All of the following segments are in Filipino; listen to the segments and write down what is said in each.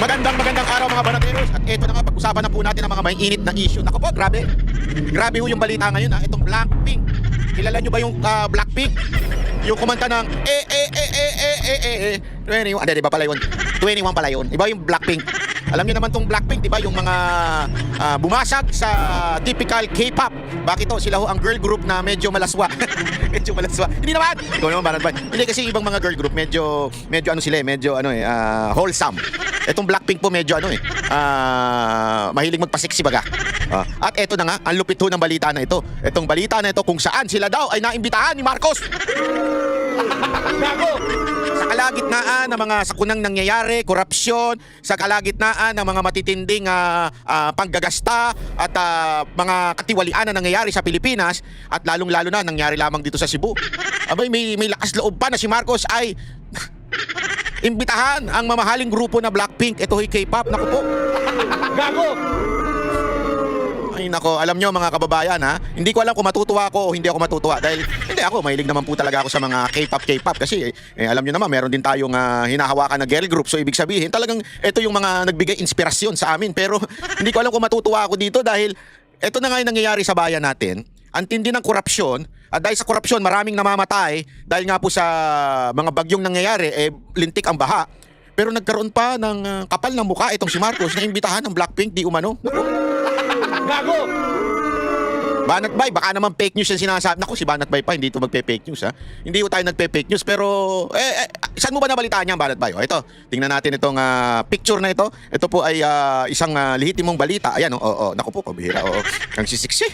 Magandang araw mga banateros. At ito na nga, pag-usapan na po natin ang mga may init na issue. Naku po, grabe. Grabe ho yung balita ngayon ha. Itong Blackpink. Kilala nyo ba yung Blackpink? Yung kumanta ng 21. Hindi ba pala yun? 21 pala yun. Iba yung Blackpink. Alam niyo naman tong Blackpink, di ba? Yung mga bumasag sa typical K-pop. Bakit to? Sila ho ang girl group na medyo malaswa. Medyo malaswa. Hindi naman. Ikaw naman, Banat Bay. Hindi kasi ibang mga girl group, medyo ano sila eh, medyo wholesome. Itong Blackpink po medyo mahilig magpa-sexy baga. At eto na nga, ang lupit ho ng balita na ito. Itong balita na ito kung saan sila daw ay naimbitahan ni Marcos. Gago! Sa kalagitnaan ng mga sakunang nangyayari, korupsyon, sa kalagitnaan ng mga matitinding panggagasta at mga katiwalian na nangyayari sa Pilipinas at lalong-lalo na nangyari lamang dito sa Cebu. Abay, may lakas loob pa na si Marcos ay imbitahan ang mamahaling grupo na Blackpink. Ito ay K-pop. Naku po. Gago! Ay nako, alam nyo mga kababayan ha, hindi ko alam kung matutuwa ako o hindi ako matutuwa dahil hindi ako, mahilig naman po talaga ako sa mga K-pop kasi alam nyo naman, meron din tayong hinahawakan na girl group, so ibig sabihin talagang ito yung mga nagbigay inspirasyon sa amin, pero hindi ko alam kung matutuwa ako dito dahil ito na nga yung nangyayari sa bayan natin, ang tindi ng korupsyon, at dahil sa korupsyon maraming namamatay dahil nga po sa mga bagyong nangyayari, lintik ang baha, pero nagkaroon pa ng kapal ng mukha itong si Marcos na imbitahan ng Blackpink, di umano. Gago! Banat Bay, baka naman fake news yung sinasabi. Naku, si Banat Bay pa, hindi ito magpe-fake news ha. Hindi ko tayo nagpe-fake news, pero saan mo ba nabalitaan niyan, Banat Bay? Ito, tingnan natin itong picture na ito. Ito po ay isang lehitimong balita. Ayan, naku po, pabihira, ang sisiksi.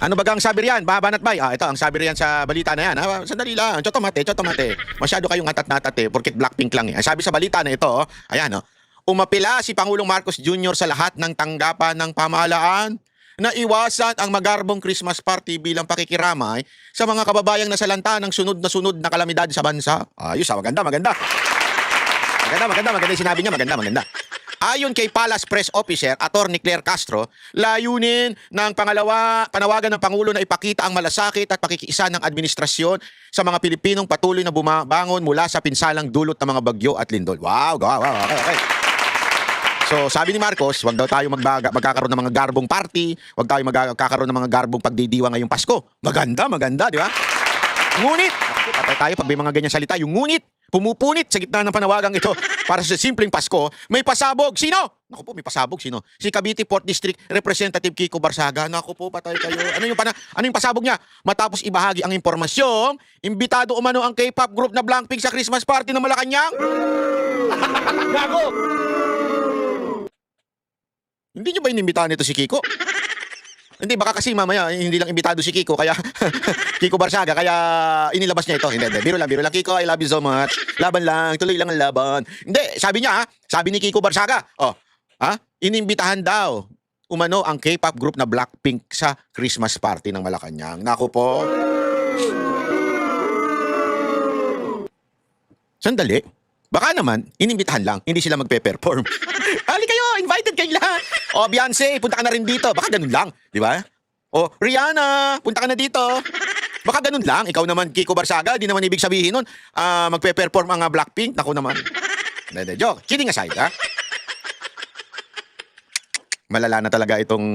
Ano bagang sabi riyan, Banat Bay? Ito, ang sabi riyan sa balita na yan. Sandali lang, chotomate. Masyado kayong atat-natat porket Blackpink lang eh. Ang sabi sa balita na ito, ayan umapila si Pangulong Marcos Jr. sa lahat ng tanggapan ng pamahalaan na iwasan ang magarbong Christmas party bilang pakikiramay sa mga kababayang nasalanta ng sunod na kalamidad sa bansa. Ayos maganda. Maganda yung sinabi niya, maganda. Ayon kay Palace Press Officer Attorney Claire Castro, layunin ng panawagan ng Pangulo na ipakita ang malasakit at pakikiisa ng administrasyon sa mga Pilipinong patuloy na bumabangon mula sa pinsalang dulot ng mga bagyo at lindol. Wow, okay. So sabi ni Marcos, wag daw tayo magkakaroon ng mga garbong party, wag tayo magkakaroon ng mga garbong pagdidiwa ngayong Pasko. Maganda, di ba? Ngunit, patay tayo pag may mga ganyan salita, yung ngunit, pumupunit sa gitna ng panawagang ito para sa simpleng Pasko, may pasabog. Sino? Naku po, may pasabog. Sino? Si Cavite 4th District Representative Kiko Barsaga. Naku po, patay kayo. Ano yung pasabog niya? Matapos ibahagi ang impormasyong, imbitado umano ang K-pop group na Blackpink sa Christmas party ng Malacanang. Gago! Hindi nyo ba inimbitahan nito si Kiko? Hindi, baka kasi mamaya hindi lang imbitado si Kiko, kaya Kiko Barsaga, kaya inilabas niya ito. Hindi, biro lang. Kiko, I love you so much. Laban lang, tuloy lang ang laban. Hindi, sabi ni Kiko Barsaga, inimbitahan daw umano ang K-pop group na Blackpink sa Christmas party ng Malacanang. Naku po. Sandali. Baka naman, inimbitahan lang, hindi sila magpe-perform. Ali kayo, invited kayo lahat. Beyonce, punta ka na rin dito. Baka ganun lang, di ba? Rihanna, punta ka na dito. Baka ganun lang. Ikaw naman, Kiko Barsaga, di naman ibig sabihin nun, magpe-perform ang Blackpink. Naku naman. Joke, kidding aside, ha? Malala na talaga itong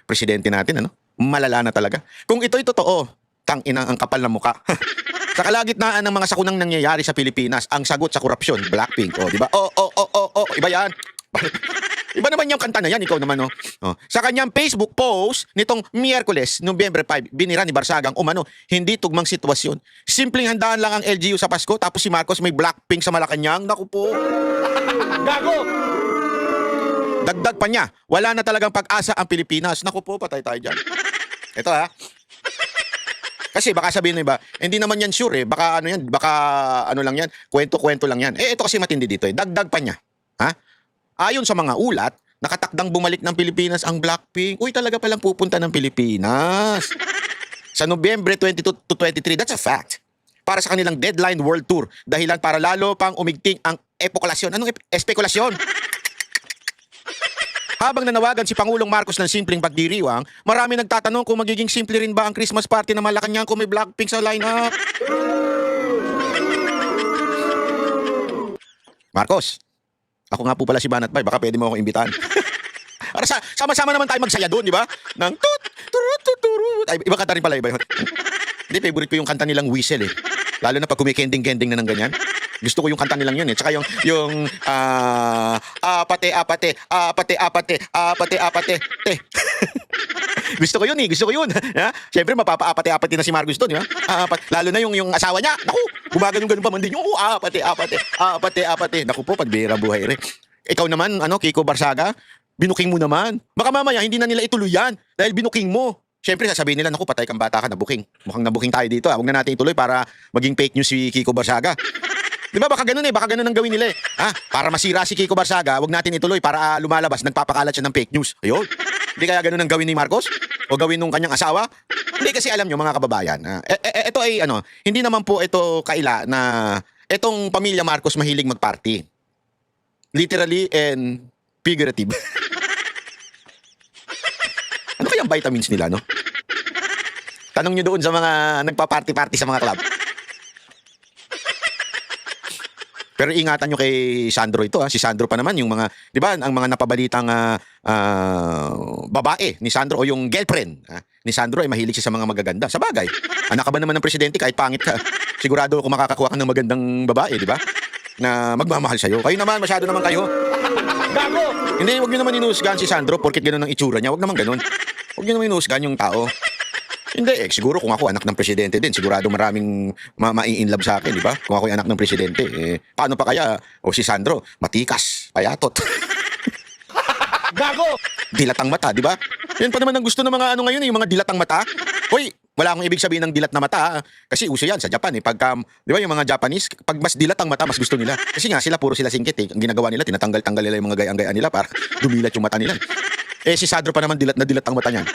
presidente natin, ano? Malala na talaga. Kung ito'y totoo, tangina ang kapal ng muka. Sa kalagitnaan ng mga sakunang nangyayari sa Pilipinas, ang sagot sa korupsyon, Blackpink, di ba? Iba yan. Iba naman yung kanta na yan, ikaw naman, Sa kanyang Facebook post nitong Miyerkules, Nobyembre 5, binira ni Barsagang umano, hindi tugmang sitwasyon. Simpleng handaan lang ang LGU sa Pasko, tapos si Marcos may Blackpink sa Malacanang. Naku po. Gago! Dagdag pa niya, wala na talagang pag-asa ang Pilipinas. Naku po, patay tayo dyan. Ito kasi baka sabihin ng iba, hindi naman yan sure baka ano lang yan, kwento-kwento lang yan. Ito kasi matindi dito Dagdag pa niya. Ayon sa mga ulat, nakatakdang bumalik ng Pilipinas ang Blackpink. Uy, talaga palang pupunta ng Pilipinas. Sa Nobyembre 22 to 23, that's a fact. Para sa kanilang deadline world tour, dahilan para lalo pang umigting ang epokulasyon. Anong espekulasyon? Habang nanawagan si Pangulong Marcos ng simpleng pagdiriwang, marami nagtatanong kung magiging simple rin ba ang Christmas party ng Malacanang kung may Blackpink sa lineup. Marcos, Ako nga po pala si Banat Bay, baka pwede mo akong imbitahan. Para sama-sama naman tayo magsaya doon, di ba? Nang tut, turut, turut. Ay, iba kanta rin pala, iba yun. Hindi, favorite ko yung kanta nilang Whistle eh. Lalo na pag kumikending-kending na ng ganyan. Gusto ko yung kanta nilang yun eh. Tsaka yung apate, apate, apate, apate, apate, apate, te. Gusto ko yun eh, gusto ko yun. Siyempre, mapapa-apate-apate na si Marcos doon, di ba? Lalo na yung asawa niya. Naku, gumagano'n-ganon pa man din yung apate, apate, apate, apate. Naku po, pagbira buhay rin. Ikaw naman, Kiko Barsaga, binuking mo naman. Baka mamaya, hindi na nila ituloy yan dahil binuking mo. Siyempre, sasabihin nila, naku, patay kang bata ka, nabuking. Mukhang nabuking tayo dito. Huwag na natin ituloy para maging fake news si Kiko Barsaga. Di ba? Baka ganun eh. Baka ganun ang gawin nila eh. Para masira si Kiko Barsaga, huwag natin ituloy para lumalabas, nagpapakalat siya ng fake news. Ayun. Hindi kaya ganun ang gawin ni Marcos? O gawin nung kanyang asawa? Hindi kasi alam nyo mga kababayan. Ito ay hindi naman po ito kaila na itong pamilya Marcos mahilig magparty. Literally and figurative. Ano kayang vitamins nila, no? Tanong nyo doon sa mga nagpa-party-party sa mga club. Pero ingatan nyo kay Sandro ito, si Sandro pa naman, yung mga, di ba, ang mga napabalitang babae ni Sandro o yung girlfriend ni Sandro ay mahilig siya sa mga magaganda. Sa bagay, anak ka ba naman ng presidente kahit pangit ka? Sigurado kung makakakuha ka ng magandang babae, di ba? Na magmamahal sa'yo. Kayo naman, masyado naman kayo. Gago! Hindi, huwag nyo naman inuhusgahan si Sandro porket gano'n ang itsura niya. Huwag naman gano'n. Huwag nyo naman inuhusgahan yung tao. Hindi, siguro kung ako anak ng presidente din, sigurado maraming mai-inlove sa akin, di ba? Kung ako yung anak ng presidente, paano pa kaya? O si Sandro, matikas, payatot. Gago! Dilatang mata, di ba? Yan pa naman ang gusto ng mga ngayon, yung mga dilatang mata. Hoy, wala akong ibig sabihin ng dilat na mata, kasi uso yan sa Japan pagka, di ba yung mga Japanese, pag mas dilat ang mata, mas gusto nila. Kasi nga puro sila singkit Ang ginagawa nila, tinatanggal-tanggal nila yung mga gayang-gayaan nila para dumilat yung mata nila. Si Sandro pa naman dilat na dilat ang mata niyan.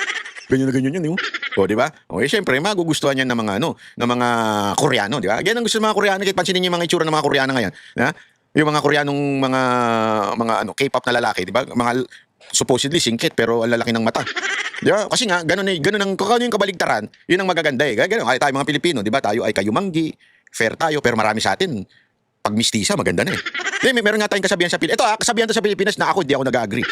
Ganyan na ganyan yun, o, di ba? O, syempre, magugustuhan yan ng mga, ng mga Koreano, di ba? Ganyan ang gusto ng mga Koreano, kahit pansinin niyo yung mga itsura ng mga Koreano ngayon, yung mga Koreanong mga K-pop na lalaki, di ba? Mga supposedly singkit, pero ang lalaki ng mata. Di ba? Kasi nga, ganun ang kabaligtaran, yun ang magaganda eh. Ganun, kaya tayo mga Pilipino, di ba? Tayo ay kayumanggi, fair tayo, pero marami sa atin, pag mistisa, maganda na eh. Meron nga tayong kasabihan sa Pilipinas. Ito, kasabihan to sa Pilipinas na hindi ako nag-agree.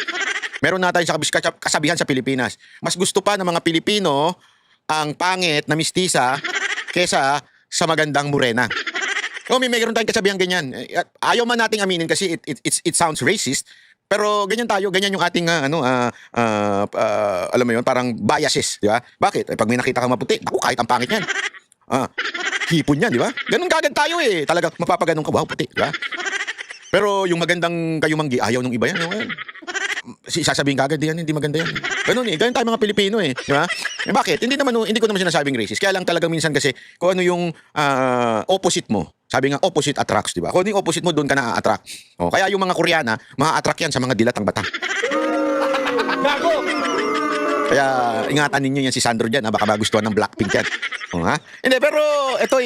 Meron na tayong kasabihan sa Pilipinas. Mas gusto pa ng mga Pilipino ang pangit na mistisa kesa sa magandang morena. Meron tayong kasabihan ganyan. Ayaw man nating aminin kasi it sounds racist. Pero ganyan tayo, ganyan yung ating alam mo yun, parang biases, di ba? Bakit? Pag may nakita kang maputi, ako kahit ang pangit yan. Hipon yan, di ba? Ganun kagad tayo eh. Talaga mapapaganon ka, wow, puti, di ba? Pero yung magandang kayumanggi, ayaw nung iba yan. Sasabihin kagad yan, hindi maganda yan. Ganun eh, ganun tayo mga Pilipino eh, di ba? Bakit? Hindi ko naman sinasabing racist. Kaya lang talaga minsan kasi kung ano yung opposite mo. Sabi nga opposite attracts, di ba? Kung ano yung opposite mo, doon ka na-attract. Kaya yung mga Koreana, ma-attract yan sa mga dilatang bata. Gago! Kaya ingatan ninyo yan si Sandro dyan, baka magustuhan ng Blackpink yan. Hindi, pero ito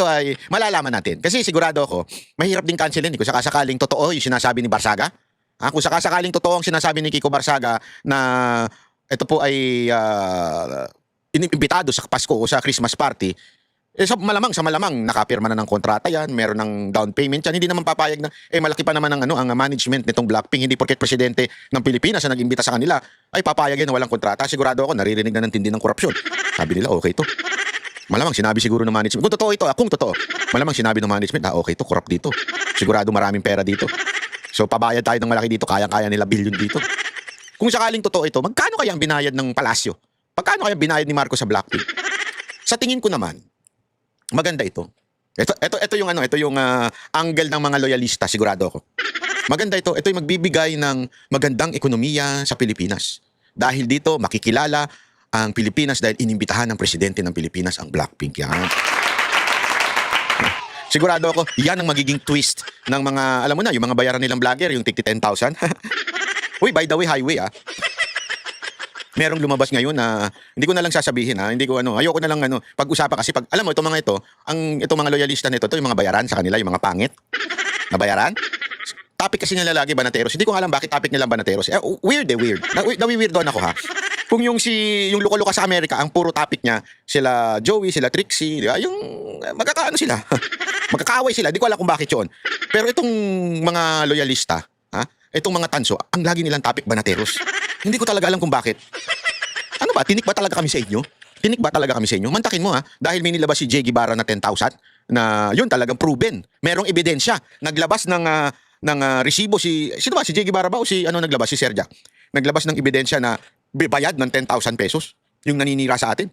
ay malalaman natin. Kasi sigurado ako, mahirap din cancelin kung sakasakaling totoo yung sinasabi ni Barsaga. Kung sakasakaling totoo ang sinasabi ni Kiko Barsaga na ito po ay inimbitado sa Pasko o sa Christmas party, sa malamang nakapirma na ng kontrata yan, meron ng down payment yan, hindi naman papayag na, malaki pa naman ang management nitong Blackpink, hindi porket presidente ng Pilipinas na nag-imbita sa kanila, ay papayag yan na walang kontrata. Sigurado ako, naririnig na ng tindi ng korupsyon. Sabi nila, okay to. Malamang sinabi siguro ng management, kung totoo ito, malamang sinabi ng management, okay to, corrupt dito. Sigurado maraming pera dito. So pabayad tayo ng malaki dito, kaya-kaya nila billion dito. Kung sakaling totoo ito, magkano kaya ang binayad ng palasyo? Magkano kaya binayad ni Marcos sa Blackpink? Sa tingin ko naman, maganda ito. Ito yung angle ng mga loyalista, sigurado ako. Maganda ito. Ito yung magbibigay ng magandang ekonomiya sa Pilipinas. Dahil dito makikilala ang Pilipinas dahil inimbitahan ng presidente ng Pilipinas ang Blackpink. Yan. Sigurado ako, yan ang magiging twist ng mga, alam mo na, yung mga bayaran nilang vlogger, yung tigti 10,000. Uy, by the way, highway merong lumabas ngayon na, hindi ko na lang sasabihin hindi ko ayoko na lang pag-usapan kasi alam mo, itong mga loyalista nito, ito yung mga bayaran sa kanila, yung mga pangit na bayaran. Topic kasi nila lagi Banateros. Hindi ko alam bakit topic nilang Banateros. Weird. Nawi-weirdoan ako Kung yung Luka-Luka sa Amerika, ang puro topic niya, sila Joey, sila Trixie, di ba? Yung magkakaano sila. Magkakaaway sila, di ko alam kung bakit yun. Pero itong mga loyalista, itong mga tanso, ang lagi nilang topic banateros. Hindi ko talaga alam kung bakit. Ano ba, tinik ba talaga kami sa inyo? Tinik ba talaga kami sa inyo? Mantakin mo dahil may nilabas si Jay Guevara na 10,000 na yun talagang proven. Merong ebidensya. Naglabas ng resibo sino ba? Si Jay Guevara ba o si naglabas? Si Serja. Naglabas ng ebidensya na bayad ng 10,000 pesos yung naninira sa atin.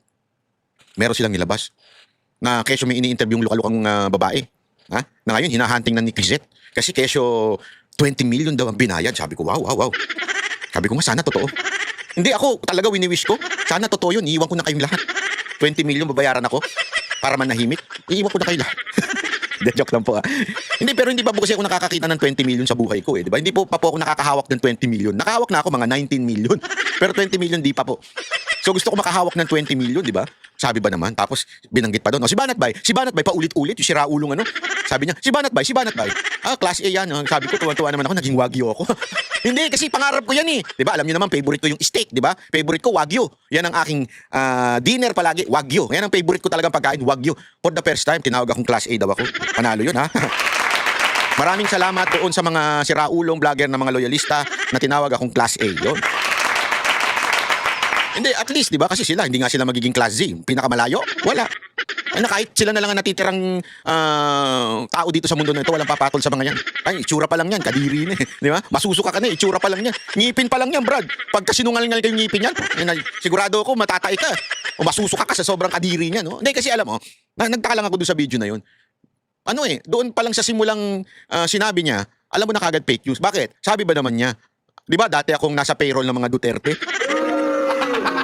Meron silang nilabas na kesyo may ini-interview yung lukalukang babae. Na ngayon hinahunting na ni Clisette. Kasi kesyo 20 million daw ang binayad. Sabi ko, wow. Sabi ko nga, sana totoo. Hindi ako, talaga wini-wish ko. Sana totoo yun, iiwan ko na kayong lahat. 20 million babayaran ako para manahimik. Iiwan ko na kayo lahat. Hindi, joke lang po Hindi, pero hindi pa po kasi ako nakakakita ng 20 million sa buhay ko di ba? Hindi po pa po ako nakakahawak ng 20 million. Nakahawak na ako mga 19 million. Pero 20 million di pa po. So gusto ko makahawak ng 20 million, di ba? Sabi ba naman? Tapos binanggit pa doon. Si Banat Bay paulit-ulit yung siraulong Sabi niya, si Banat Bay. Class A yan. Sabi ko, tuwan-tuwa naman ako, naging Wagyu ako. Hindi, kasi pangarap ko yan Di ba? Alam niyo naman, favorite ko yung steak, di ba? Favorite ko, Wagyu. Yan ang aking dinner palagi, Wagyu. Yan ang favorite ko talagang pagkain, Wagyu. For the first time, tinawag akong Class A daw ako. Panalo yun, Maraming salamat doon sa mga siraulong vlogger na mga loyalista na tinawag akong Class A. Yun. Hindi, at least, di ba? Kasi sila, hindi nga sila magiging Class Z. Pinakamalayo, wala. Ay, kahit sila na lang ang natitirang tao dito sa mundo na ito, walang papatol sa mga yan. Ay, itsura pa lang yan, kadiri na di ba? Masusuka ka na, itsura pa lang yan. Ngipin pa lang yan, Brad. Pagka sinungalingal kayong ngipin yan, sigurado ako matatay ka. O masusuka ka sa sobrang kadiri niya, no? Hindi, kasi alam mo, nagtaka lang ako doon sa video na yun. Doon pa lang sa simulang sinabi niya, alam mo na kagad fake news. Bakit? Sabi ba naman niya, di ba dati akong nasa payroll ng mga Duterte?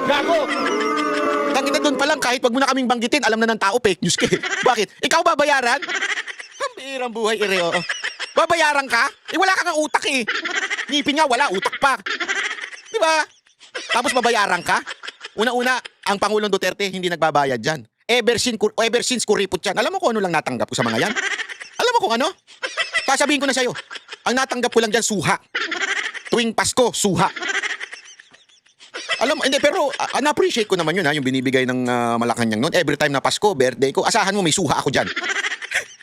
Gago! Tangina doon pa lang, kahit wag mo na kaming banggitin, alam na ng tao, fake news ka Bakit? Ikaw babayaran? Ang buhay, Ireo. Babayaran ka? Wala kang utak Ngipin nga, wala, utak pa. Di ba? Tapos babayaran ka? Una-una, ang Pangulong Duterte hindi nagbabayad dyan. Ever since kuripot yan. Alam mo kung ano lang natanggap ko sa mga yan? Alam mo kung ano? Sasabihin ko na sa'yo. Ang natanggap ko lang dyan, suha. Tuwing Pasko, suha. Alam mo, hindi, pero na-appreciate ko naman yun yung binibigay ng Malacanang noon. Every time na Pasko, birthday ko, asahan mo may suha ako dyan.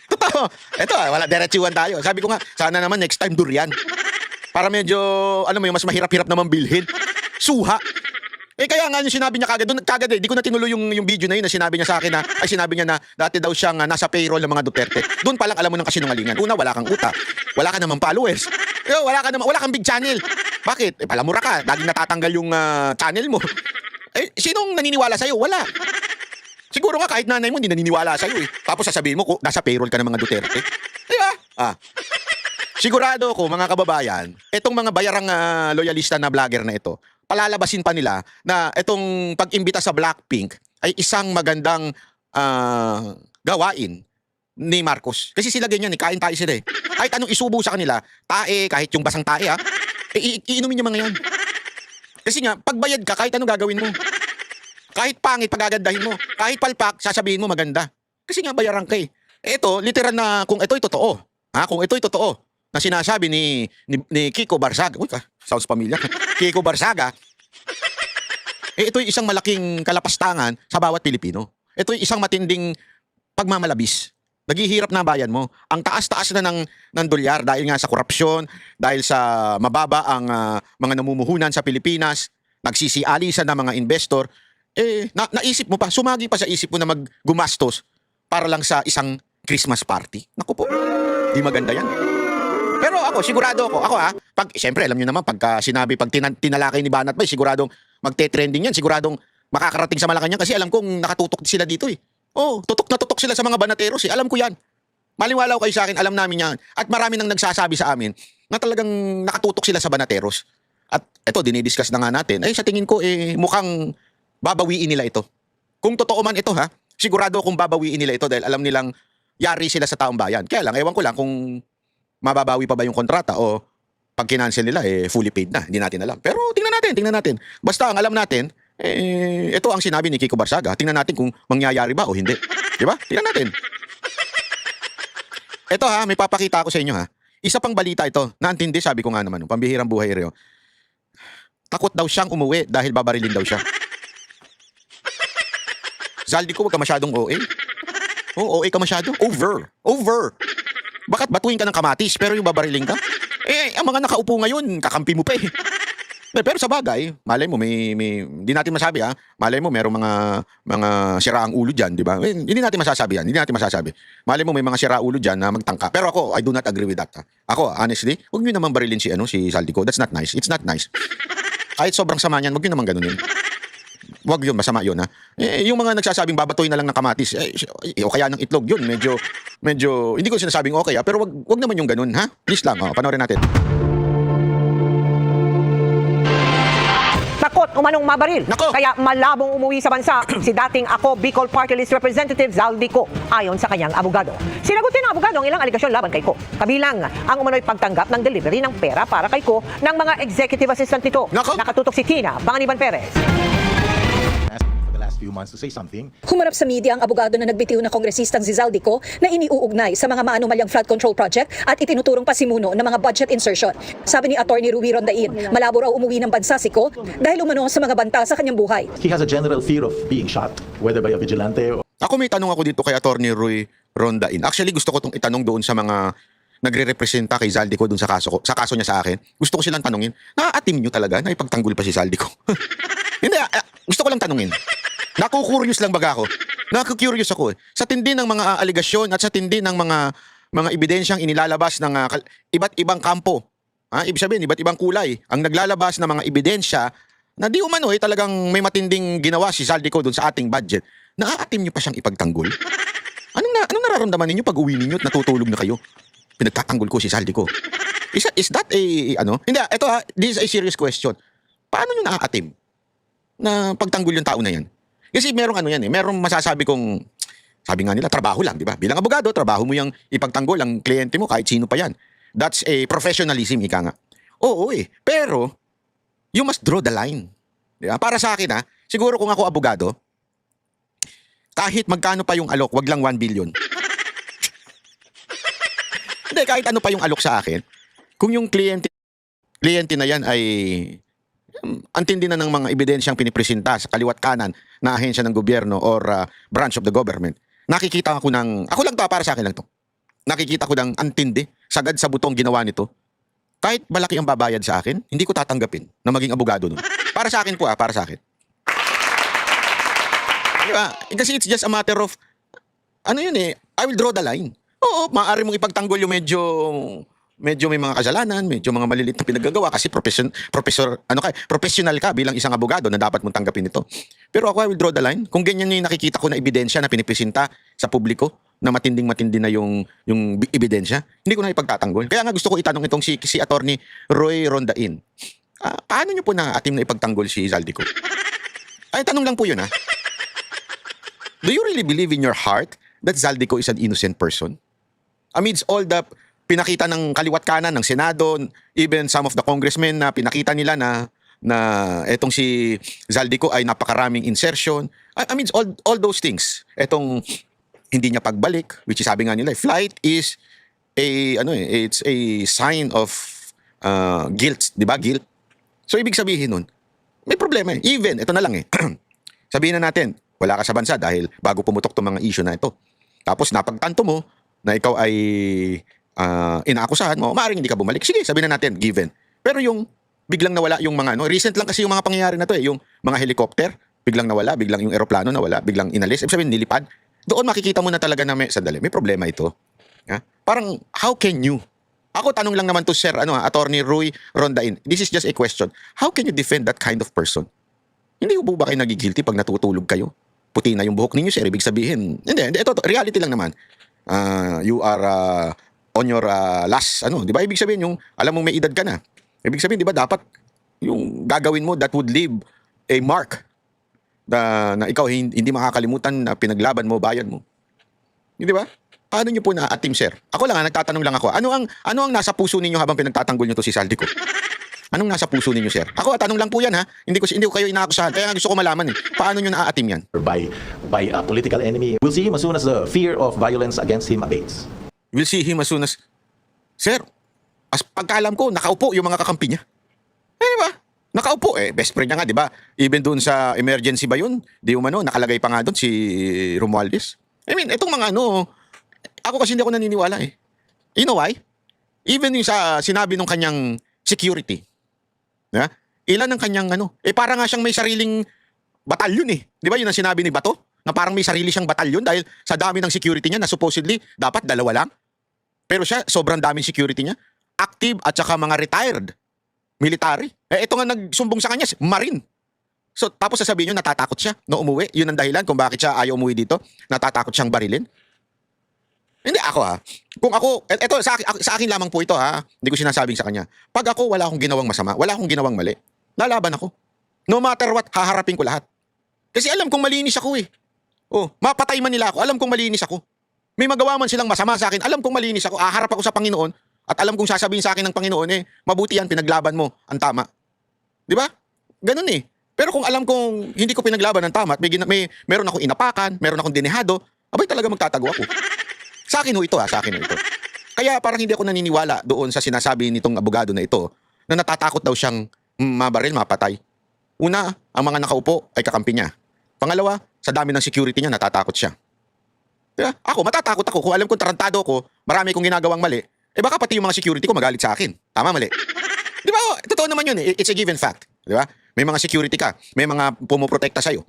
Totoo. Ito, wala, diretsuhan tayo. Sabi ko nga, sana naman next time durian. Para medyo, mas mahirap-hirap naman bilhin. Suha. Kaya nga yung sinabi niya kagad, di ko na tinuloy yung video na yun na sinabi niya sa akin sinabi niya na dati daw siyang nasa payroll ng mga Duterte. Doon pa lang alam mo ng kasinungalingan. Una, wala kang utak. Wala ka namang followers. Wala kang big channel. Bakit? Palamura ka. Laging natatanggal yung channel mo. Sinong naniniwala sa'yo? Wala. Siguro nga kahit nanay mo hindi naniniwala sa'yo Tapos sasabihin mo, nasa payroll ka ng mga Duterte. Di ba? Sigurado ko, mga kababayan, itong mga bayarang loyalista na vlogger na ito, palalabasin pa nila na itong pag-imbita sa Blackpink ay isang magandang gawain ni Marcos. Kasi sila ganyan kain tayo sila Kahit anong isubo sa kanila, tae, kahit yung basang tae iinumin yung mga yan. Kasi nga, pagbayad ka, kahit anong gagawin mo. Kahit pangit, pagagandahin mo. Kahit palpak, sasabihin mo maganda. Kasi nga, bayaran ka Ito, literal na kung ito'y totoo. Kung ito'y totoo na sinasabi ni Kiko Barsaga. Uy, sounds familiar. Kiko Barsaga. Ito'y isang malaking kalapastangan sa bawat Pilipino. Ito'y isang matinding pagmamalabis. Naghihirap na bayan mo. Ang taas-taas na ng dolyar dahil nga sa korupsyon, dahil sa mababa ang mga namumuhunan sa Pilipinas, nagsisialisan ng mga investor, naisip mo pa, sumagi pa sa isip mo na maggumastos para lang sa isang Christmas party. Naku po, di maganda yan. Pero ako, sigurado ako siyempre alam nyo naman, pag tinalakay ni Banat Bay, siguradong magte-trending yan, siguradong makakarating sa Malacanang kasi alam kong nakatutok sila dito tutok na tutok sila sa mga banateros alam ko yan. Maliwala kayo sa akin, alam namin yan. At marami nang nagsasabi sa amin na talagang nakatutok sila sa banateros. At ito, dinidiscuss na nga natin. Sa tingin ko, mukhang babawiin nila ito. Kung totoo man ito sigurado kung babawiin nila ito dahil alam nilang yari sila sa taong bayan. Kaya lang, ewan ko lang kung mababawi pa ba yung kontrata o pag kinancel nila, fully paid na. Hindi natin alam. Pero tingnan natin. Basta ang alam natin, ito ang sinabi ni Kiko Barsaga. Tingnan natin kung mangyayari ba o hindi. Di ba? Tingnan natin. Ito may papakita ako sa inyo Isa pang balita ito. Naantindi, sabi ko nga naman. Pambihirang buhay Reo. Takot daw siyang umuwi dahil babarilin daw siya. Zaldi ko, wag ka masyadong OA. Oo, OA ka masyado. Over. Over. Bakit batuhin ka ng kamatis pero yung babariling ka? Ang mga nakaupo ngayon, kakampi mo pa eh. Pero sa bagay, malay mo, hindi natin masabi malay mo, merong mga siraang ulo dyan, di ba? Hindi natin masasabi yan, hindi natin masasabi. Malay mo, may mga siraang ulo dyan na magtangka. Pero ako, I do not agree with that. Ako, honestly, huwag nyo naman barilin si Saldico. That's not nice. It's not nice. Kahit sobrang sama niyan, huwag nyo naman ganunin. Huwag yun, masama yun yung mga nagsasabing babatoy na lang ng kamatis, o kaya ng itlog yun, medyo, hindi ko sinasabing okay pero wag naman yung ganun, Please lang, panoorin natin. Takot umanong mabaril. Nako! Kaya malabong umuwi sa bansa si dating Ako Bicol Party List Representative Zaldico ayon sa kanyang abogado. Sinagutin ng abogado ang ilang aligasyon laban kay Ko. Kabilang ang umano'y pagtanggap ng delivery ng pera para kay Ko ng mga executive assistant nito. Nako! Nakatutok si Tina Banganiban Perez. For the last few months to say something. Humarap sa media ang abogado na nagbitiw na kongresistang si Zaldico na iniuugnay sa mga maanumalyang flood control project at itinuturong pasimuno ng mga budget insertion. Sabi ni Attorney Ruby Rondain, malabo raw umuwi ng bansa si Ko dahil umano sa mga banta sa kanyang buhay. He has a general fear of being shot, whether by a vigilante or Ako may tanong ako dito kay Attorney Roy Rondain. Actually, gusto ko itong itanong doon sa mga nagre-representa kay Zaldico doon sa kaso niya sa akin. Gusto ko silang tanungin, naaatim nyo talaga na ipagtanggol pa si Zaldico? Hindi, gusto ko lang tanungin. Naku-curious lang baga ako. Naku-curious ako. Sa tindi ng mga aligasyon at sa tindi ng mga ebidensyang inilalabas ng iba't ibang kampo. Ibig sabihin, iba't ibang kulay. Ang naglalabas ng mga ebidensya na di umano talagang may matinding ginawa si Zaldico doon sa ating budget. Naaatim nyo pa siyang ipagtanggol? Anong nararamdaman ninyo pag uwi ninyo at natutulog na kayo? Pinagtatanggol ko si Zaldico. Is that Hindi, ito this is a serious question. Paano nyo naaatim na pagtanggol yung tao na yan? Kasi merong merong masasabi kong, sabi nga nila, trabaho lang, di ba? Bilang abogado, trabaho mo yung ipagtanggol ang kliyente mo, kahit sino pa yan. That's a professionalism, ika nga. Oo pero, you must draw the line. Di ba? Para sa akin siguro kung ako abogado, kahit magkano pa yung alok, wag lang 1 billion. Hindi, kahit ano pa yung alok sa akin, kung yung kliyente na yan ay antindi na ng mga ebidensyang pinipresenta sa kaliwat kanan na ahensya ng gobyerno or branch of the government, nakikita ako ako lang to, para sa akin lang to. Nakikita ko ng antindi, sagad sa butong ginawa nito. Kahit malaki ang babayad sa akin, hindi ko tatanggapin na maging abogado nun. Para sa akin po para sa akin. Diba? Kasi it's just a matter of, I will draw the line. Oo, maaari mong ipagtanggol yung medyo may mga kasalanan, medyo mga maliliit na pinaggagawa kasi professional ka bilang isang abogado na dapat mong tanggapin ito. Pero ako, I will draw the line. Kung ganyan yung nakikita ko na ebidensya na pinipresenta sa publiko, na matinding-matindi na yung ebidensya, hindi ko na ipagtatanggol. Kaya nga gusto ko itanong itong si Attorney Roy Rondain. Paano nyo po na-atim na ipagtanggol si Zaldico? Ay, tanong lang po yun Do you really believe in your heart that Zaldico is an innocent person? Amidst all the pinakita ng kaliwat kanan ng Senado, even some of the congressmen na pinakita nila na etong si Zaldico ay napakaraming insertion. Amidst all those things, etong hindi niya pagbalik, which is sabi nga nila, flight is it's a sign of guilt, di ba? Guilt. So ibig sabihin nun, may problema Even, ito na lang sabihin na natin, wala ka sa bansa dahil bago pumutok itong mga issue na ito. Tapos napagtanto mo na ikaw ay inaakusahan mo, maaaring hindi ka bumalik. Sige, sabihin na natin, given. Pero yung biglang nawala yung mga, recent lang kasi yung mga pangyayari na to yung mga helicopter, biglang nawala, biglang yung eroplano nawala, biglang inalis, ibig sabihin nilipad. Doon makikita mo na talaga na may problema ito. Parang, how can you? Ako, tanong lang naman to Sir, Attorney Roy Rondain. This is just a question. How can you defend that kind of person? Hindi po ba kayo nagigilty pag natutulog kayo? Puti na yung buhok ninyo, sir. Ibig sabihin, hindi, ito, reality lang naman. You are on your last, di ba? Ibig sabihin, yung, alam mong may edad ka na. Ibig sabihin, di ba, dapat, yung gagawin mo, that would leave a mark na ikaw hindi makakalimutan na pinaglaban mo, bayad mo. Di ba? Paano nyo po na-atim, sir? Ako lang, nagtatanong lang ako. Ano ang nasa puso ninyo habang pinagtatanggol nyo to si Zaldico? Anong nasa puso ninyo, sir? Ako, tanong lang po yan, Hindi ko kayo inaakusahan. Kaya gusto ko malaman, Paano nyo na-atim yan? by a political enemy. We'll see him as soon as the fear of violence against him abates. We'll see him as soon as... Sir, as pagkaalam ko, nakaupo yung mga kakampi niya. Di ba? Nakaupo best friend niya nga, di ba? Even doon sa emergency ba yun? Di umano, nakalagay pa nga doon si Romualdez. I mean, itong mga ano, ako kasi hindi ako naniniwala eh. You know why? Even yung sa sinabi ng kanyang security. Yeah? Ilan ang kanyang ano? Para nga siyang may sariling batalyon eh. Di ba yun ang sinabi ni Bato? Na parang may sarili siyang batalyon dahil sa dami ng security niya na supposedly dapat 2 lang. Pero siya, sobrang daming security niya. Active at saka mga retired. Military. Ito nga nagsumbong sa kanya, Marine. So tapos sasabihin nyo, natatakot siya na umuwi. Yun ang dahilan kung bakit siya ayaw umuwi dito. Natatakot siyang barilin. Hindi ako ha. Kung ako, ito sa akin lamang po ito ha. Hindi ko sinasabing sa kanya. Pag ako wala akong ginawang masama, wala akong ginawang mali, lalaban ako. No matter what, haharapin ko lahat. Kasi alam kong malinis ako eh. Oh, mapatay man nila ako, alam kong malinis ako. May magawa man silang masama sa akin, alam kong malinis ako, haharap ako sa Panginoon at alam kong sasabihin sa akin ng Panginoon mabuti yan, pinaglaban mo, ang tama. Di ba? Ganun eh. Pero kung alam kong hindi ko pinaglaban ang tama at meron akong inapakan, meron akong dinehado, abay talaga magtatago ako. Sa akin ho ito sa akin ho ito. Kaya parang hindi ako naniniwala doon sa sinasabi nitong abogado na ito na natatakot daw siyang mabaril, mapatay. Una, ang mga nakaupo ay kakampi niya. Pangalawa, sa dami ng security niya, natatakot siya. Diba? Ako, matatakot ako. Kung alam kong tarantado ko, marami kong ginagawang mali, baka pati yung mga security ko magalit sa akin. Tama, mali? Di ba? Totoo naman yun eh. It's a given fact. Di ba? May mga security ka. May mga pumoprotekta sa'yo.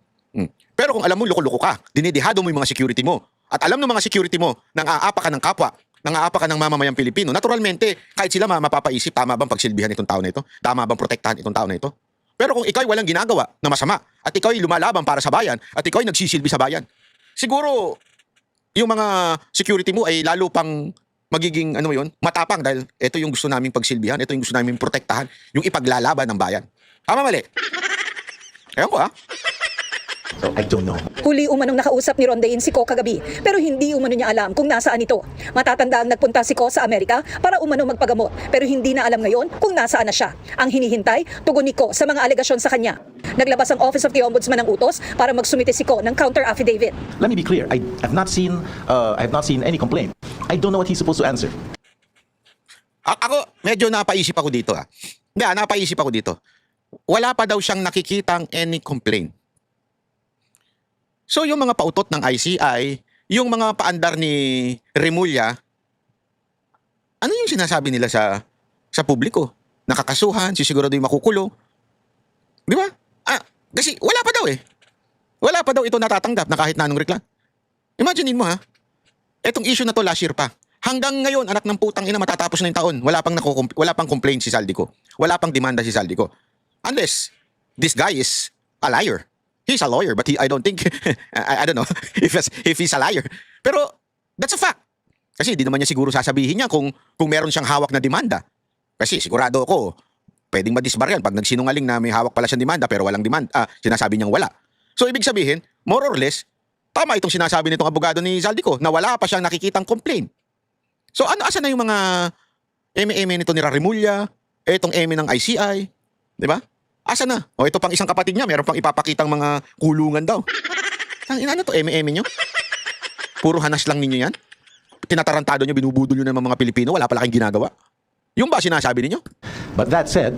Pero kung alam mo, loko-loko ka, dinidihado mo yung mga security mo, at alam ng mga security mo, nang aapa ka ng kapwa, nang aapa ka ng mamamayang Pilipino, naturalmente, kahit sila mapapaisip, tama bang pagsilbihan itong tao na ito? Tama bang protektahan itong tao na ito? Pero kung ikaw walang ginagawa na masama, at ikaw ay lumalaban para sa bayan, at ikaw ay nagsisilbi sa bayan, siguro, yung mga security mo ay lalo pang magiging, matapang dahil ito yung gusto naming pagsilbihan, ito yung gusto naming protektahan, yung ipaglalaban ng bayan. Tama, mali? Ewan ko So I don't know. Huli umanong nakausap ni Rondain si Ko kagabi, pero hindi umano niya alam kung nasaan ito. Matatandaan nagpunta si Ko sa Amerika para umano magpagamot, pero hindi na alam ngayon kung nasaan na siya. Ang hinihintay, tugon ni Ko sa mga alegasyon sa kanya. Naglabas ang Office of the Ombudsman ng utos para magsumite si Ko ng counter affidavit. Let me be clear. I have not seen any complaint. I don't know what he's supposed to answer. Ako, medyo napaisip ako dito Hindi, napaisip ako dito. Wala pa daw siyang nakikitang any complaint. So yung mga pautot ng ICI, yung mga paandar ni Remulla, ano yung sinasabi nila sa publiko? Nakakasuhan, sisigurado yung makukulong. Di ba? Kasi wala pa daw Wala pa daw ito natatanggap na kahit na anong reklamo. Imaginein mo etong issue na to last year pa. Hanggang ngayon, anak ng putang ina, matatapos na yung taon. Wala pang complaint si Zaldico. Wala pang demanda si Zaldico. Unless this guy is a liar. He's a lawyer, but I don't think, I don't know if he's a liar. Pero that's a fact. Kasi di naman niya siguro sasabihin niya kung meron siyang hawak na demanda. Kasi sigurado ako, pwedeng madisbar yan pag nagsinungaling na may hawak pala siyang demanda pero walang demanda, sinasabi niyang wala. So ibig sabihin, more or less, tama itong sinasabi nitong abogado ni Zaldico na wala pa siyang nakikitang complaint. So asa na yung mga eme nito ni Remulla, etong eme ng ICI, di ba? Asa na? O ito pang isang kapatid niya, meron pang ipapakitang mga kulungan daw. Ano to, eme nyo? Puro hanas lang ninyo yan? Tinatarantado nyo, binubudol nyo ng mga Pilipino, wala pala kayong ginagawa? Yung ba sinasabi ninyo? But that said,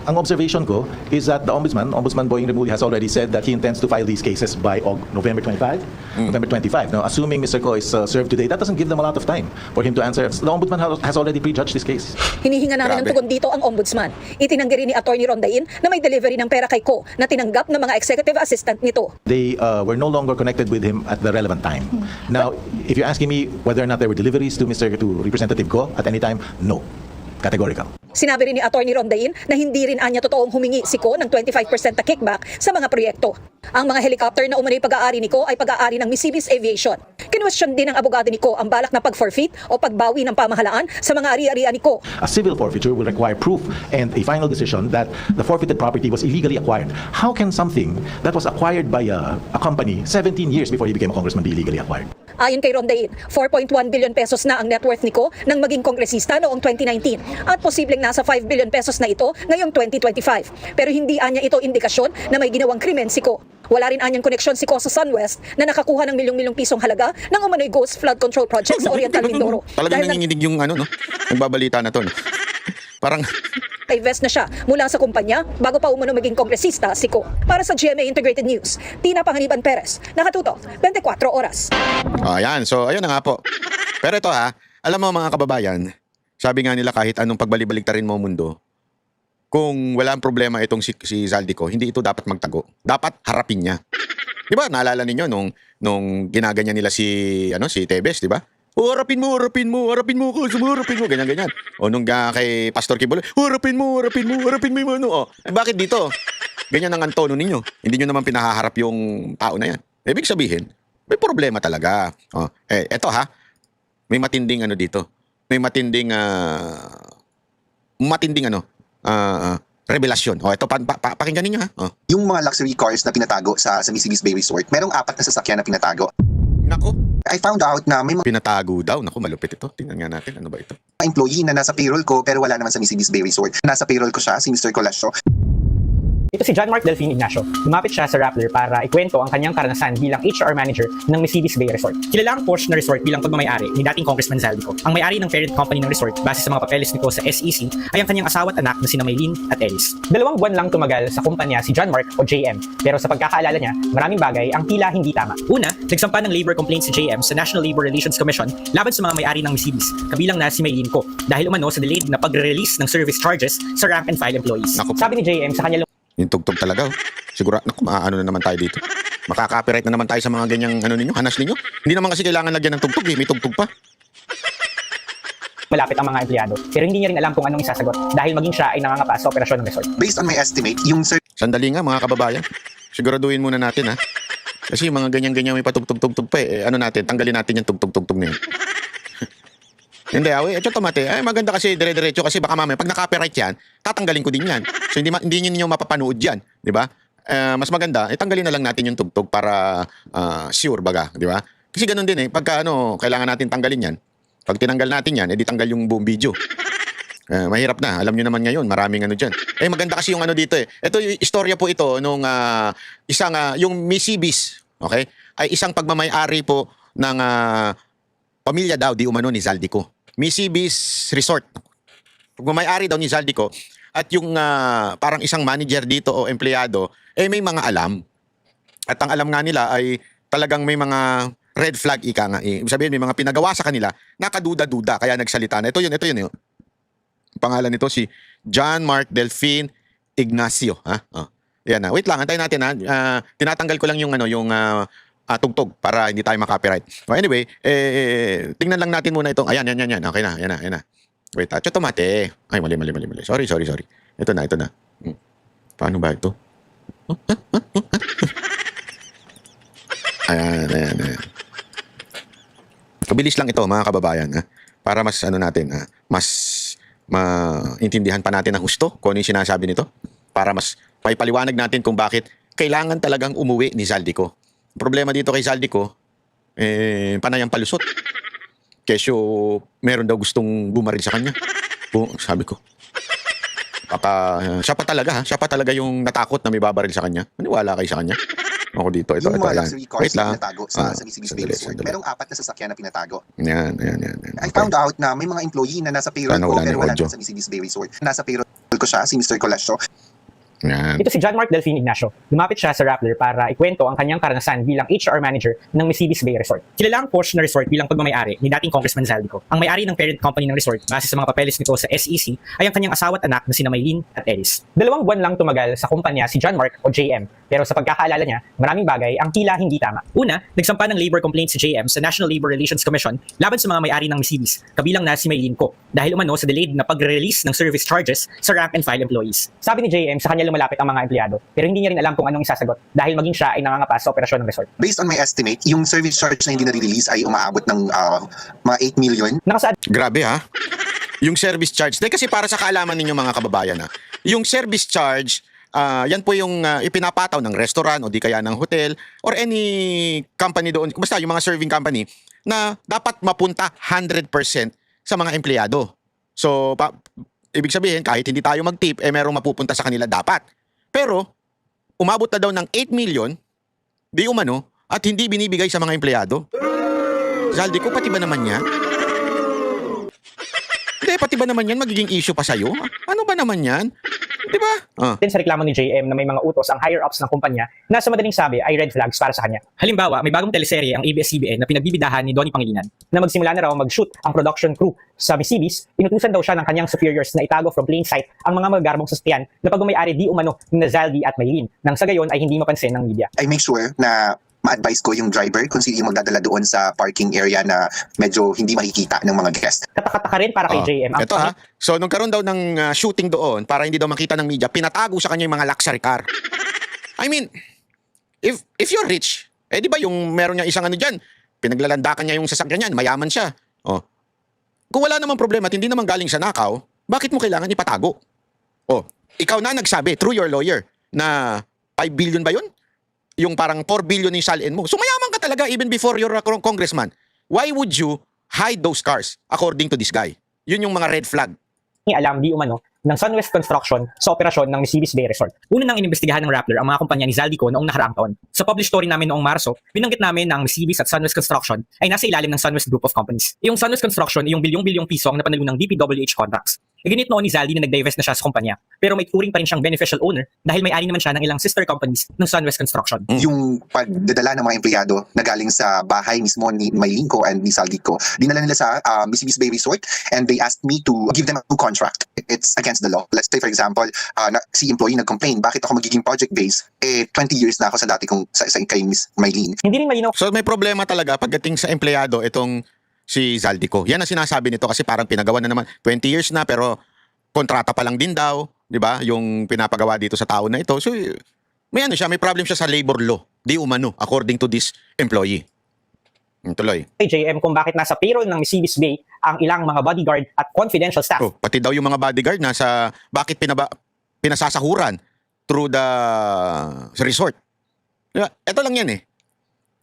ang observation ko is that the Ombudsman Boying Remulla has already said that he intends to file these cases by November 25. November 25. Now, assuming Mr. Ko is served today, that doesn't give them a lot of time for him to answer. The Ombudsman has already prejudged this case. Hinihinga namin ng Grabe. tugon dito ang Ombudsman. Itinanggi rin ni Atty. Rondain na may delivery ng pera kay Ko na tinanggap ng mga executive assistant nito. They were no longer connected with him at the relevant time. Now, if you're asking me whether or not there were deliveries to Representative Ko at any time, no. Categorical. Sinabi rin ni Atty. Rondain na hindi rin anya totoong humingi si Ko ng 25% na kickback sa mga proyekto. Ang mga helicopter na umano'y pag-aari ni Ko ay pag-aari ng Misibis Aviation. Kinwestiyon din ng abogado ni Ko ang balak na pag-forfeit o pagbawi ng pamahalaan sa mga ari-arian ni Ko. A civil forfeiture will require proof and a final decision that the forfeited property was illegally acquired. How can something that was acquired by a company 17 years before he became a congressman be illegally acquired? Ayon kay Rondain, 4.1 billion pesos na ang net worth ni Ko nang maging kongresista noong 2019 at posibleng nasa 5 billion pesos na ito ngayong 2025. Pero hindi anya ito indikasyon na may ginawang krimen si Ko. Wala rin anyang koneksyon si Ko sa SunWest na nakakuha ng milyong-milyong pisong halaga ng umano'y ghost flood control project sa Oriental Mindoro. Talagang Dahil nanginginig yung nagbabalita na to. No? Parang Divest na siya mula sa kumpanya bago pa umano maging kongresista si Ko. Para sa GMA Integrated News, Tina Panganiban Perez, nakatutok 24 oras. Ayan, so ayun na nga po. Pero ito alam mo mga kababayan, sabi nga nila kahit anong pagbalibaliktarin mo ang mundo, kung walang problema itong si Zaldico, hindi ito dapat magtago. Dapat harapin niya. Di ba? Naalala ninyo nung ginaganyan nila si Tebes, di ba? Oh, harapin mo, ganyan. O nung kay Pastor Kibuloy, harapin mo yung ano. O, bakit dito? Ganyan ang antono ninyo. Hindi nyo naman pinahaharap yung tao na yan. Ibig sabihin, may problema talaga. O, eto may matinding ano dito. May matinding revelasyon. O, ito, pakinggan ninyo O. Yung mga luxury cars na pinatago sa Mississippis Bay Resort, merong 4 na sasakyan na pinatago. Naku, I found out na may mga pinatago daw. Naku, malupit ito. Tingnan nga natin. Ano ba ito? employee na nasa payroll ko pero wala naman sa Mississippis Bay Resort. Nasa payroll ko siya, si Mr. Colasio. Ito si John Mark Delfin Ignacio. Lumapit siya sa Rappler para ikwento ang kanyang karanasan bilang HR manager ng Mississippis Bay Resort. Kilala ang Porsche na resort bilang pagmamayari ni dating Congressman Zaldico. Ang may-ari ng parent company ng resort base sa mga papeles nito sa SEC ay ang kanyang asawa at anak na sina Maylene at Ellis. 2 buwan lang tumagal sa kumpanya si John Mark o JM, pero sa pagkakaalala niya, maraming bagay ang tila hindi tama. Una, nagsampa ng labor complaint si JM sa National Labor Relations Commission laban sa mga may-ari ng Mississippis, kabilang na si Maylene Ko, dahil umano sa delayed na pagre-release ng service charges sa rank and file employees. Naku po. Sabi ni JM sa kanya Yung tugtog talaga. Siguro, naku, maaano na naman tayo dito. Makaka-copyright na naman tayo sa mga ganyang ninyo, hanas ninyo. Hindi naman kasi kailangan lagyan ng tugtog may tugtog pa. malapit ang mga empleyado, pero hindi niya rin alam kung anong isasagot dahil maging siya ay nangangapa sa operasyon ng resort. Based on my estimate, yung Sandali nga mga kababayan. Siguraduhin muna natin Kasi yung mga ganyan-ganyan may patugtog-tugtog pa natin, tanggalin natin yung tugtog-tugtog na yun. Hindi, ito tomate. Maganda kasi dire-diretso kasi baka mamaya pag na-copyright yan, tatanggalin ko din yan. So hindi niyo mapapanood yan, di ba? Mas maganda, tanggalin na lang natin yung tugtog para sure baga, di ba? Kasi ganun din pagka kailangan natin tanggalin yan. Pag tinanggal natin yan, edi tanggal yung buong video. Mahirap na, alam niyo naman ngayon, maraming dyan. Maganda kasi yung dito Ito yung istorya po ito nung yung Mississippis, okay? Ay isang pagmamay-ari po ng pamilya daw di umano ni Zaldico. Mississippis Resort. Pagmamay-ari daw ni Zaldico at yung parang isang manager dito o empleyado may mga alam. At ang alam nga nila ay talagang may mga red flag ika nga. Ibig sabihin may mga pinagawa sa kanila nakaduda-duda kaya nagsalita na. Ito yun. Pangalan nito si John Mark Delfin Ignacio. Yan na. Wait lang, antayin natin tinatanggal ko lang yung tugtog para hindi tayo makopyright. Anyway, tingnan lang natin muna itong ayan. Okay na, yan na. Wait, tomate. Ay, mali. Sorry. Ito na. Paano ba ito? Ayan. Kabilis lang ito mga kababayan para mas natin mas maintindihan pa natin ang husto kung ano yung sinasabi nito para mas paipaliwanag natin kung bakit kailangan talagang umuwi ni Zaldico. Problema dito kay Zaldico panay ang palusot. Kesyo meron daw gustong bumaril sa kanya. Sabi ko. Siya pa talaga yung natakot na may babaril sa kanya. Maniwala kayo sa kanya. Ako dito. Ito, yung mga ayan. luxury cars Wait na lang. pinatago sa Mississippis Bay Resort, merong 4 na sasakyan na pinatago. Yan. I found out na may mga employee na nasa payroll Sana ko wala pero ng wala audio. naman sa Mississippis Bay Resort. Nasa payroll ko siya, si Mr. Colasio. Yan. Ito si John Mark Delfin Ignacio. Lumapit siya sa Rappler para ikwento ang kanyang karanasan bilang HR manager ng Mississippis Bay Resort. Kilala ang Porsche na resort bilang pagmamayari ni dating Congressman Zaldico. Ang may-ari ng parent company ng resort base sa mga papeles nito sa SEC ay ang kanyang asawa at anak na sina Maylene at Ellis. 2 buwan lang tumagal sa kumpanya si John Mark o JM, pero sa pagkakaalala niya, maraming bagay ang tila hindi tama. Una, nagsampa ng labor complaint si JM sa National Labor Relations Commission laban sa mga may-ari ng Mississippis, kabilang na si Maylene Ko, dahil umano sa delayed na pagre-release ng service charges sa rank and file employees. Sabi ni JM sa kanya lumalapit ang mga empleyado, pero hindi niya rin alam kung anong isasagot dahil maging siya ay nangangapa sa operasyon ng resort. Based on my estimate, yung service charge na hindi na-release ay umaabot ng mga 8 million. Nakasaad Grabe Yung service charge. Dahil kasi para sa kaalaman ninyo mga kababayan yung service charge, yan po yung ipinapataw ng restaurant o di kaya ng hotel or any company doon. Basta yung mga serving company na dapat mapunta 100% sa mga empleyado. So, ibig sabihin kahit hindi tayo mag-tip, merong mapupunta sa kanila dapat. Pero, umabot na daw ng 8 million, di umano, at hindi binibigay sa mga empleyado. Zaldico, pati ba naman niya? Hindi, pati ba naman yan magiging issue pa sa'yo? Ano ba naman yan? Di ba? Din sa reklamo ni JM na may mga utos ang higher-ups ng kumpanya na sa madaling sabi ay red flags para sa kanya. Halimbawa, may bagong teleserye ang ABS-CBN na pinagbibidahan ni Donnie Pangilinan na magsimula na raw mag-shoot ang production crew sa Misibis, inutusan daw siya ng kanyang superiors na itago from plain sight ang mga magagarbong sasakyan na pag-may-ari di umano ni Zaldi at Maylin nang sa gayon ay hindi mapansin ng media. I make sure na ma-advise ko yung driver kung sino yung magdadala doon sa parking area na medyo hindi makikita ng mga guest. Katakataka rin para kay JM. Ang Ito ha. So, nung karoon daw ng shooting doon, para hindi daw makita ng media, pinatago sa kanya yung mga luxury car. I mean, if you're rich, eh di ba yung meron niya isang ano dyan, pinaglalandakan niya yung sasakyan niyan, mayaman siya. Oh. Kung wala namang problema at hindi naman galing sa nakaw, bakit mo kailangan ipatago? Oh, ikaw na nagsabi, through your lawyer, na 5 billion ba yun? Yung parang 4 billion yung salin mo. So mayaman ka talaga even before you're a congressman. Why would you hide those cars according to this guy? Yun yung mga red flag. alam di umano ng Sunwest Construction sa operasyon ng Misibis Bay Resort. Una nang inimbestigahan ng Rappler ang mga kumpanya ni Zaldico noong nakaraang taon. Sa published story namin noong Marso, binanggit namin na ang Misibis at Sunwest Construction ay nasa ilalim ng Sunwest Group of Companies. Yung Sunwest Construction ay yung bilyong-bilyong piso ang napanalo ng DPWH contracts. Iginit noon ni Zaldi na nag-divest na siya sa kumpanya, pero may turing pa rin siyang beneficial owner dahil may-ari naman siya ng ilang sister companies ng Sunwest Construction. Yung pagdadala ng mga empleyado na galing sa bahay mismo ni Maylingco and ni Zaldico, dinala nila sa Misibis Bay Resort and they asked me to give them a new contract. It's against the law. Let's say for example, si employee nag-complain, bakit ako magiging project-based? 20 years na ako sa dati kong sa kay Miss Maylin. Hindi rin malinaw So may problema talaga pagdating sa empleyado itong si Zaldico. Yan ang sinasabi nito kasi parang pinagawa na naman 20 years na pero kontrata pa lang din daw, 'di ba? Yung pinapagawa dito sa tao na ito. So may ano siya, may problem siya sa labor law. Di umano according to this employee. Tuloy. kay JM kung bakit nasa payroll ng Misibis Bay ang ilang mga bodyguard at confidential staff. Oh, pati daw yung mga bodyguard nasa bakit pinasasahuran through the resort. Diba? Ito lang yan eh.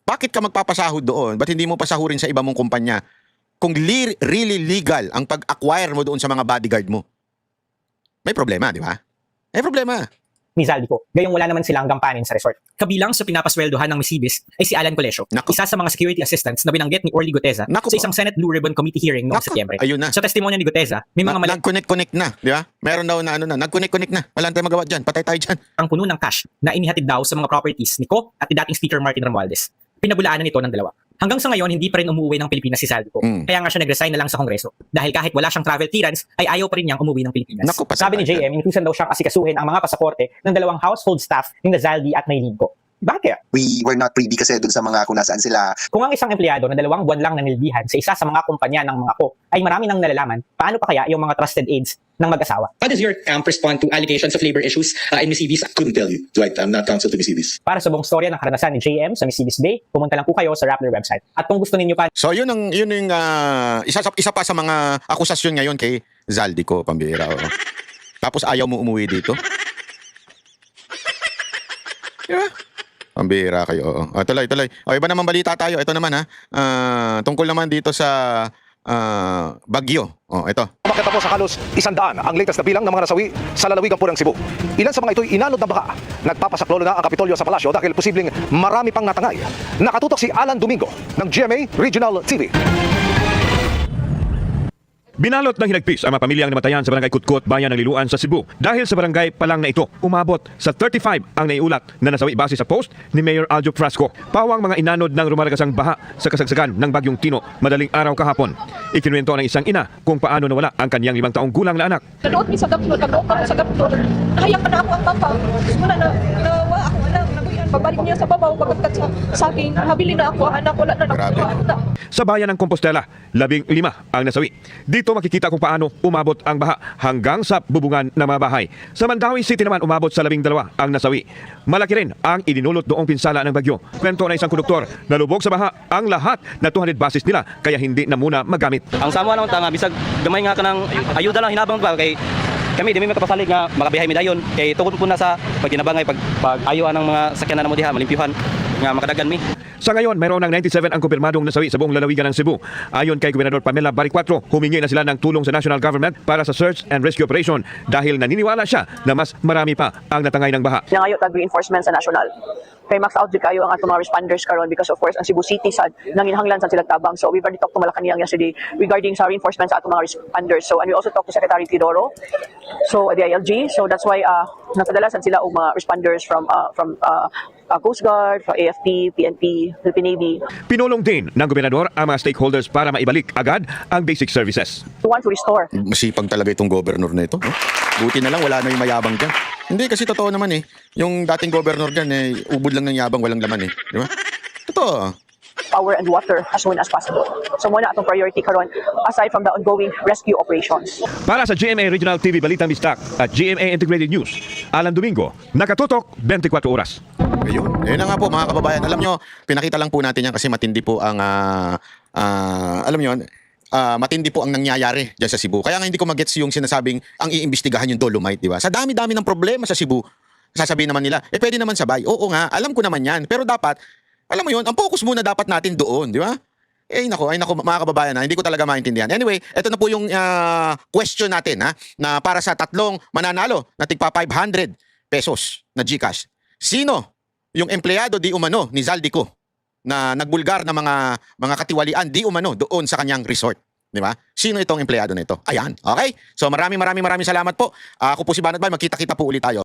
Bakit ka magpapasahod doon? Ba't hindi mo pasahurin sa iba mong kumpanya? Kung really legal ang pag-acquire mo doon sa mga bodyguard mo. May problema, di ba? May problema. Ni Zaldico, gayong wala naman silang gampanin sa resort. Kabilang sa pinapasweldohan ng Misibis ay si Alan Colesio, Naku. isa sa mga security assistants na binanggit ni Orly Guteza Naku sa po. isang Senate Blue Ribbon Committee hearing noong Naku, Setyembre. ayun na. Sa testimonya ni Guteza, may mga mali Nag-connect na, di ba? Meron daw na nag-connect na. Wala tayong magawa dyan. Patay tayo dyan. ang puno ng cash na inihatid daw sa mga properties ni Ko at ni dating Speaker Martin Romualdez. Pinabulaanan nito ng dalawa. Hanggang sa ngayon, hindi pa rin umuwi ng Pilipinas si Zaldico. Kaya nga siya nag-resign na lang sa Kongreso. Dahil kahit wala siyang travel clearance, ay ayaw pa rin niyang umuwi ng Pilipinas. Naku, patay Sabi ni tayo. JM, inutusan daw siyang asikasuhin ang mga pasaporte ng dalawang household staff ni Zaldi at Maylingco. Bakit kaya? We were not privy kasi dun sa mga kung nasaan sila. Kung ang isang empleyado na 2 buwan lang nanilbihan sa isa sa mga kumpanya ng mga Ko ay marami nang nalalaman, paano pa kaya yung mga trusted aides ng mag-asawa? How does your camp respond to allegations of labor issues in Misibis? Couldn't tell you, Dwight. I'm not counsel to Misibis. Para sa buong storya ng karanasan ni JM sa Misibis Bay, pumunta lang po kayo sa Rappler website. At kung gusto ninyo pa So yun yung isa pa sa mga akusasyon ngayon kay Zaldico, pambihira. Oo. Tapos ayaw mo umuwi dito. Diba? Pambihira kayo. Oo. Tuloy. O, iba naman balita tayo. Ito naman ha. Tungkol naman dito sa Bagyo. Oh, ito. Makatapos sa halos 100 ang latest na bilang ng mga nasawi sa lalawigan po ng Cebu. Ilan sa mga ito'y inanod ng baha. Nagpapasaklolo na ang Kapitolyo sa palasyo dahil posibleng marami pang natangay. Nakatutok si Alan Domingo ng GMA Regional TV. Binalot ng hinagpis ang mga pamilyang namatayan sa barangay Kutkot, bayan ng Liloan sa Cebu. Dahil sa barangay pa lang na ito, umabot sa 35 ang naiulat na nasawi base sa post ni Mayor Aljo Frasco. Pawang mga inanod ng rumaragasang baha sa kasagsagan ng Bagyong Tino madaling araw kahapon. Ikinuwento ng isang ina kung paano nawala ang kanyang 5 taong gulang na anak. Nanood mi sa Dapnol, nag-off ako sa Dapnol. Nahayak pa na ako ang papa. Muna na, ginawa ako anak, naguyan. Pagbalik niya sa babaw, pagkat sa akin, habili na ako ang anak, wala na nakuha. Sa bayan ng Compostela, 15 ang nasawi. Dito makikita kung paano umabot ang baha hanggang sa bubungan ng mga bahay. Sa Mandawi City naman umabot sa 12 ang nasawi. Malaki rin ang idinulot noong pinsala ng bagyo. Kwento na isang konduktor, nalubog sa baha ang lahat na 200 buses nila kaya hindi na muna magamit. Ang samo naman tanga bisag gamay nga kanang ayuda lang hinabang pa kay kami di may makapasalig nga makabiyahe mi dayon kay tukod po na sa pagginabangay pag ayo ang mga sakyanan mo diha malimpyuhan nga makadagan mi. Sa ngayon, mayroon ng 97 ang kumpirmadong nasawi sa buong lalawigan ng Cebu. Ayon kay Gobernador Pamela Baricuatro, humingi na sila ng tulong sa national government para sa search and rescue operation dahil naniniwala siya na mas marami pa ang natangay ng baha. Nangayo tag reinforcement sa national. Kay max out di kayo ang atong mga responders karon because of course ang Cebu City sad nanginhanglan sa sila tabang. So we already talked to Malacanang yesterday regarding sa reinforcement sa atong mga responders. So and we also talked to Secretary Tidoro. So the ILG. So that's why napadala sad sila og mga responders from Coast Guard, from AFP, PNP, Philippine Navy. Pinulong din ng gobernador ang mga stakeholders para maibalik agad ang basic services. We want to restore. Masipag talaga itong governor na ito. No? Buti na lang wala na yung mayabang dyan. Hindi kasi totoo naman eh. Yung dating governor dyan eh, ubod lang ng yabang, walang laman eh. Di ba? Totoo. Power and water as soon as possible. So muna atong priority karon aside from the ongoing rescue operations. Para sa GMA Regional TV Balitang Bistak at GMA Integrated News, Alan Domingo, nakatutok 24 oras. Ayun. Ayun na nga po mga kababayan. Alam nyo, pinakita lang po natin yan kasi matindi po ang, alam nyo, matindi po ang nangyayari dyan sa Cebu. Kaya nga hindi ko magets yung sinasabing ang iimbestigahan yung Dolomite, di ba? Sa dami-dami ng problema sa Cebu, sasabihin naman nila, pwede naman sabay. Oo nga, alam ko naman yan. Pero dapat, alam mo yun, ang focus muna dapat natin doon, di ba? Ay nako, mga kababayan, hindi ko talaga maintindihan. Anyway, ito na po yung question natin na para sa tatlong mananalo na tigpa 500 pesos na GCash. Sino yung empleyado di umano ni Zaldico na nagbulgar na mga katiwalian di umano doon sa kanyang resort? Di ba? Sino itong empleyado na ito? Ayan, okay? So maraming salamat po. Ako po si Banat Bay, magkita-kita po ulit tayo.